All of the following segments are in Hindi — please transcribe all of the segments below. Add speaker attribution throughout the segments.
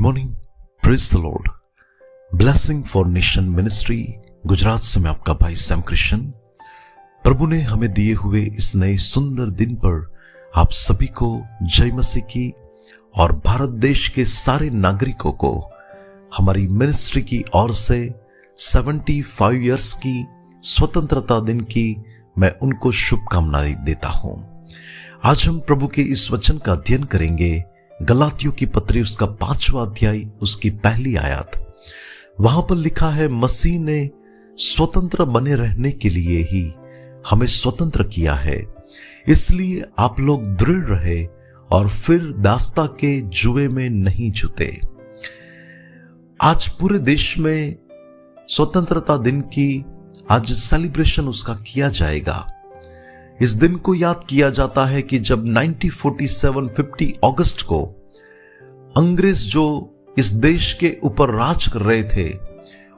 Speaker 1: Morning, praise the Lord. Blessing for nation ministry Gujarat से मैं आपका भाई सैम क्रिश्चियन। प्रभु ने हमें दिए हुए इस नए सुंदर दिन पर आप सभी को जय मसीह की और भारत देश के सारे नागरिकों को हमारी मिनिस्ट्री की ओर से 75 इयर्स की स्वतंत्रता दिन की मैं उनको शुभकामनाएं देता हूं। आज हम प्रभु के इस वचन का अध्ययन करेंगे। गलातियों की पत्री उसका 5वां अध्याय उसकी पहली आयत। वहां पर लिखा है, मसीह ने स्वतंत्र बने रहने के लिए ही हमें स्वतंत्र किया है, इसलिए आप लोग दृढ़ रहे और फिर दास्ता के जुए में नहीं जुते। आज पूरे देश में स्वतंत्रता दिन की आज सेलिब्रेशन उसका किया जाएगा। इस दिन को याद किया जाता है कि जब 1947 अगस्त को अंग्रेज जो इस देश के ऊपर राज कर रहे थे,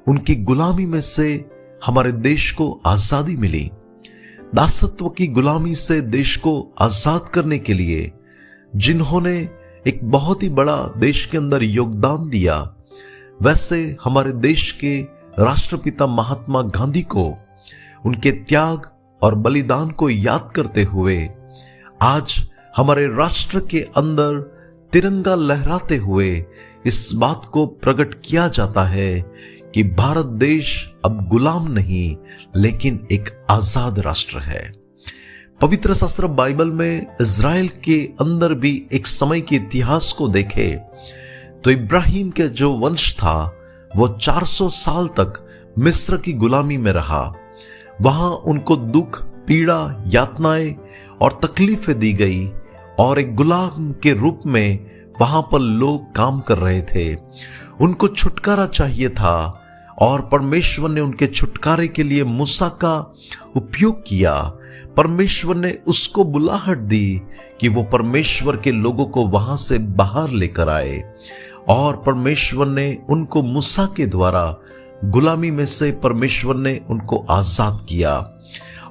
Speaker 1: उनकी गुलामी में से हमारे देश को आजादी मिली। दासत्व की गुलामी से देश को आजाद करने के लिए जिन्होंने एक बहुत ही बड़ा देश के अंदर योगदान दिया, वैसे हमारे देश के राष्ट्रपिता महात्मा गांधी को उनके त्याग और बलिदान को याद करते हुए आज हमारे राष्ट्र के अंदर तिरंगा लहराते हुए इस बात को प्रकट किया जाता है कि भारत देश अब गुलाम नहीं लेकिन एक आजाद राष्ट्र है। पवित्र शास्त्र बाइबल में इज़राइल के अंदर भी एक समय के इतिहास को देखे तो इब्राहिम के जो वंश था वो 400 साल तक मिस्र की गुलामी में रहा। वहां उनको दुख, पीड़ा, यातनाएं और तकलीफें दी गई और एक गुलाम के रूप में वहां पर लोग काम कर रहे थे। उनको छुटकारा चाहिए था और परमेश्वर ने उनके छुटकारे के लिए मूसा का उपयोग किया। परमेश्वर ने उसको बुलाहट दी कि वो परमेश्वर के लोगों को वहां से बाहर लेकर आए और परमेश्वर ने उनको मूसा के द्वारा गुलामी में से परमेश्वर ने उनको आजाद किया।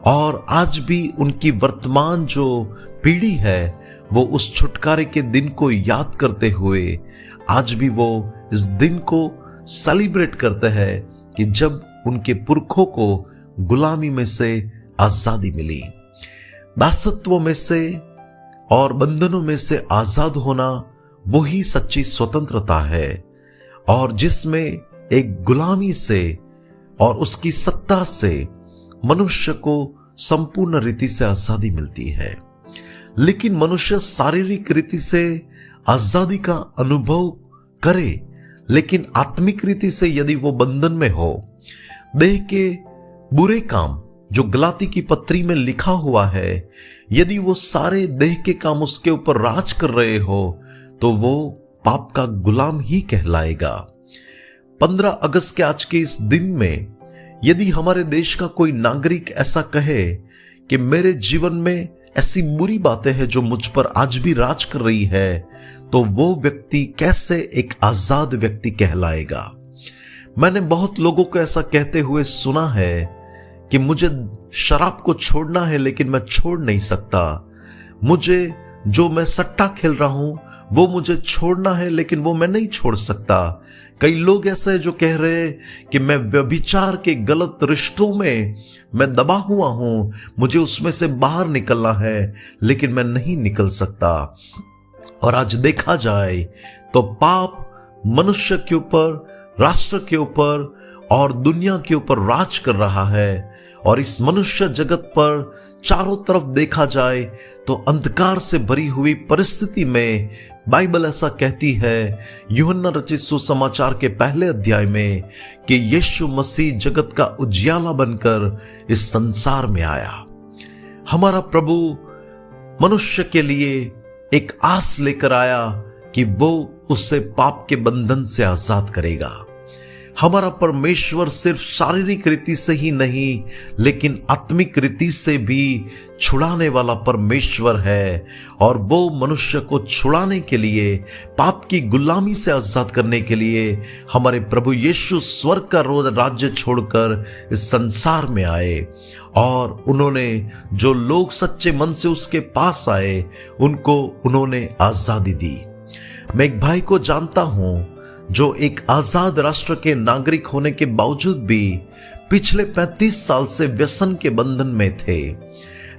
Speaker 1: और आज भी उनकी वर्तमान जो पीढ़ी है वो उस छुटकारे के दिन को याद करते हुए आज भी वो इस दिन को सेलिब्रेट करते हैं कि जब उनके पुरखों को गुलामी में से आजादी मिली। दासत्व में से और बंधनों में से आजाद होना वही सच्ची स्वतंत्रता है और जिसमें एक गुलामी से और उसकी सत्ता से मनुष्य को संपूर्ण रीति से आजादी मिलती है। लेकिन मनुष्य शारीरिक रीति से आजादी का अनुभव करे, लेकिन आत्मिक रीति से यदि वो बंधन में हो, देह के बुरे काम जो गलाती की पत्री में लिखा हुआ है, यदि वो सारे देह के काम उसके ऊपर राज कर रहे हो तो वो पाप का गुलाम ही कहलाएगा। 15 अगस्त के आज के इस दिन में यदि हमारे देश का कोई नागरिक ऐसा कहे कि मेरे जीवन में ऐसी बुरी बातें हैं जो मुझ पर आज भी राज कर रही है, तो वो व्यक्ति कैसे एक आजाद व्यक्ति कहलाएगा। मैंने बहुत लोगों को ऐसा कहते हुए सुना है कि मुझे शराब को छोड़ना है लेकिन मैं छोड़ नहीं सकता, मुझे जो मैं सट्टा खेल रहा हूं वो मुझे छोड़ना है लेकिन वो मैं नहीं छोड़ सकता। कई लोग ऐसे जो कह रहे हैं कि मैं व्यभिचार के गलत रिश्तों में मैं दबा हुआ हूं, मुझे उसमें से बाहर निकलना है लेकिन मैं नहीं निकल सकता। और आज देखा जाए तो पाप मनुष्य के ऊपर, राष्ट्र के ऊपर और दुनिया के ऊपर राज कर रहा है और इस मनुष्य जगत पर चारों तरफ देखा जाए तो अंधकार से भरी हुई परिस्थिति में बाइबल ऐसा कहती है यूहन्ना रचित सुसमाचार के पहले अध्याय में कि यीशु मसीह जगत का उजियाला बनकर इस संसार में आया। हमारा प्रभु मनुष्य के लिए एक आस लेकर आया कि वो उससे पाप के बंधन से आजाद करेगा। हमारा परमेश्वर सिर्फ शारीरिक रीति से ही नहीं लेकिन आत्मिक रीति से भी छुड़ाने वाला परमेश्वर है और वो मनुष्य को छुड़ाने के लिए, पाप की गुलामी से आजाद करने के लिए हमारे प्रभु यीशु स्वर्ग का राज्य छोड़कर इस संसार में आए और उन्होंने जो लोग सच्चे मन से उसके पास आए उनको उन्होंने आजादी दी। मैं एक भाई को जानता हूं जो एक आजाद राष्ट्र के नागरिक होने के बावजूद भी पिछले 35 साल से व्यसन के बंधन में थे।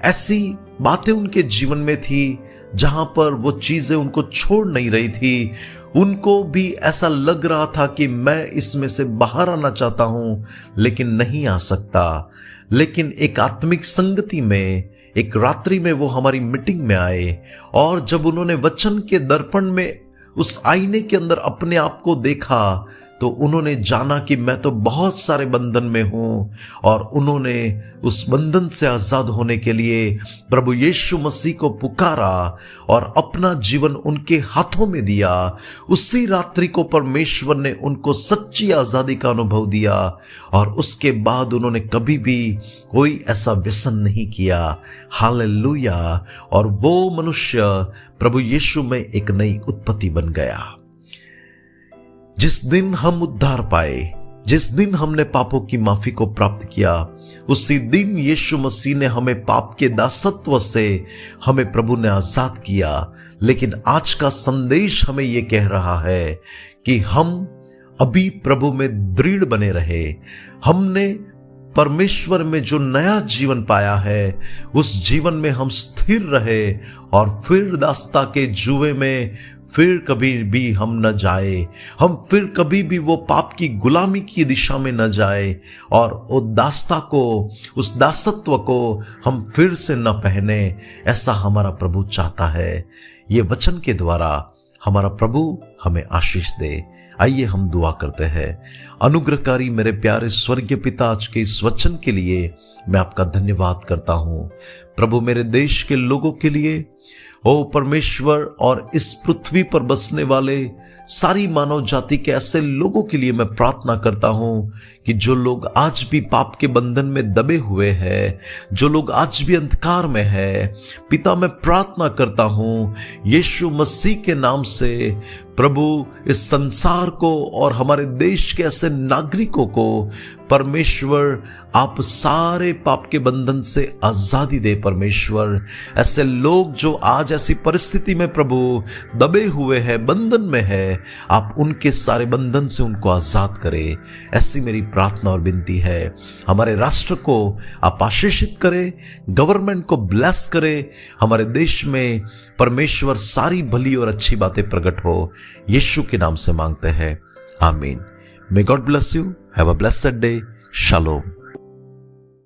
Speaker 1: ऐसी बातें उनके जीवन में थी जहां पर वो चीजें उनको छोड़ नहीं रही थी। उनको भी ऐसा लग रहा था कि मैं इसमें से बाहर आना चाहता हूं लेकिन नहीं आ सकता। लेकिन एक आत्मिक संगति में एक रात्रि में वो हमारी मीटिंग में आए और जब उन्होंने वचन के दर्पण में उस आईने के अंदर अपने आप को देखा तो उन्होंने जाना कि मैं तो बहुत सारे बंधन में हूं, और उन्होंने उस बंधन से आजाद होने के लिए प्रभु यीशु मसीह को पुकारा और अपना जीवन उनके हाथों में दिया। उसी रात्रि को परमेश्वर ने उनको सच्ची आजादी का अनुभव दिया और उसके बाद उन्होंने कभी भी कोई ऐसा व्यसन नहीं किया। हालेलुया। और वो मनुष्य प्रभु यीशु में एक नई उत्पत्ति बन गया। जिस दिन हम उद्धार पाए, जिस दिन हमने पापों की माफी को प्राप्त किया, उसी दिन यीशु मसीह ने हमें पाप के दासत्व से हमें प्रभु ने आजाद किया। लेकिन आज का संदेश हमें यह कह रहा है कि हम अभी प्रभु में दृढ़ बने रहे। हमने परमेश्वर में जो नया जीवन पाया है उस जीवन में हम स्थिर रहे और फिर दास्ता के जुए में फिर कभी भी हम न जाए, हम फिर कभी भी वो पाप की गुलामी की दिशा में न जाए और उस दासत्व को हम फिर से न पहने। ऐसा हमारा प्रभु चाहता है। ये वचन के द्वारा हमारा प्रभु हमें आशीष दे। आइए हम दुआ करते हैं। अनुग्रहकारी मेरे प्यारे स्वर्गीय पिता, आज के इस वचन के लिए मैं आपका धन्यवाद करता हूं प्रभु। मेरे देश के लोगों के लिए, ओ परमेश्वर, और इस पृथ्वी पर बसने वाले सारी मानव जाति के ऐसे लोगों के लिए मैं प्रार्थना करता हूं कि जो लोग आज भी पाप के बंधन में दबे हुए हैं, जो लोग आज भी अंधकार में है, पिता मैं प्रार्थना करता हूं यीशु मसीह के नाम से प्रभु इस संसार को और हमारे देश के ऐसे नागरिकों को परमेश्वर आप सारे पाप के बंधन से आजादी दे। परमेश्वर, ऐसे लोग जो आज ऐसी परिस्थिति में प्रभु दबे हुए हैं, बंधन में है, आप उनके सारे बंधन से उनको आजाद करें। ऐसी मेरी प्रार्थना और विनती है। हमारे राष्ट्र को आप आशीषित करें, गवर्नमेंट को ब्लेस करें, हमारे देश में परमेश्वर सारी भली और अच्छी बातें प्रकट हो। यीशु के नाम से मांगते हैं, आमीन। May God bless you. Have a blessed day. Shalom.